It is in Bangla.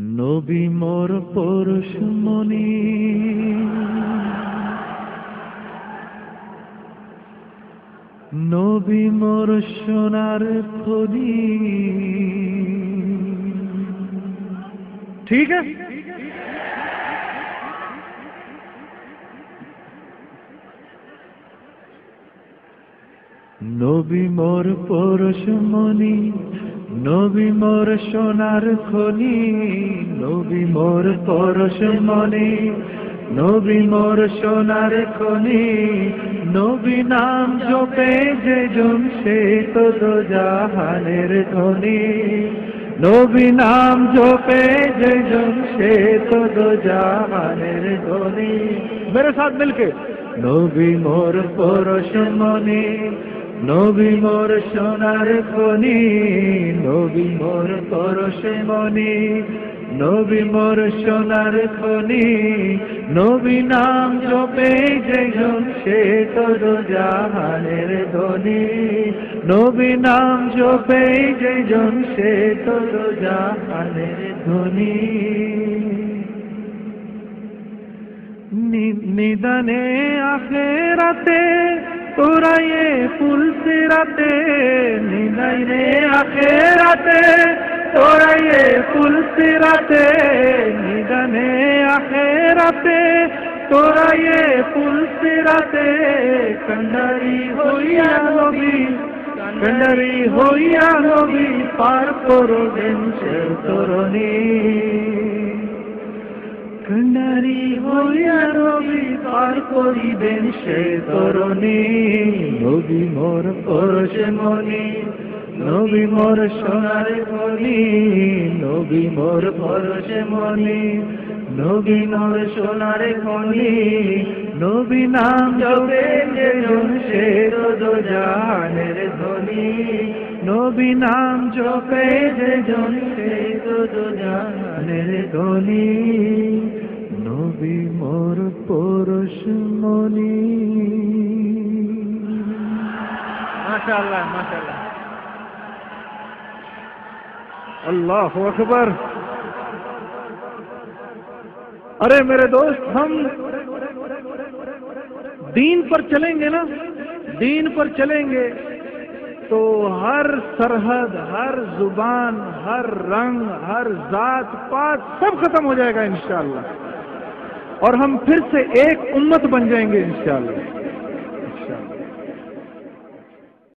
নবী মোর পরশমণি, নবী মোর সোনার খনি। ঠিক আছে, নবী মোর পরশমণি, নবী মোর সোনার খনি, নবী মোর পরশমণি, নবী মোর সোনার খনি। নবী নাম জপে যেজন সে তো দোজাহানের ধনী, নবী নাম জপে যেজন সে তো দোজাহানের ধনী। मेरे साथ मिलके নবী মোর পরশমণি, নবী মোর সোনার খনি, নবী মোর পরশমণি, নবী মোর সোনার খনি। নবী নাম জপে যেজন সে তো দোজাহানের ধনী, নবী নাম জপে যেজন সে তো দোজাহানের ধনী। নিদানে আখেরাতে তোরায়ে ফুল সিরাতে, নিদানে আখেরাতে তোরায়ে ফুল সিরাতে, নিদানে আখেরাতে তোরায়ে ফুল সিরাতে। কন্ডারি হইয়া নবী, কন্ডারি হইয়া নবী পার করবেন সে তরণী, কন্ডারি হইয়া নবী পার করিবেন সে তরণী। নবী মোর পরশমণি, নবী মোর সোনার খনি, নবী মোর পরশমণি, নবী মোর সোনার খনি। নবী নাম জপে যেজন সে তো দোজাহানের ধনী, নবী নাম জপে যেজন সে তো দোজাহানের ধনী। নবী মোর পরশমণি। মাশাআল্লাহ, মাশাআল্লাহ, अल्लाहु अकबर। अरे मेरे दोस्त, हम दीन पर चलेंगे ना, दीन पर चलेंगे तो हर सरहद, हर जुबान, हर रंग, हर जात पात सब खत्म हो जाएगा इंशाअल्लाह, और हम फिर से एक उम्मत बन जाएंगे इंशाअल्लाह।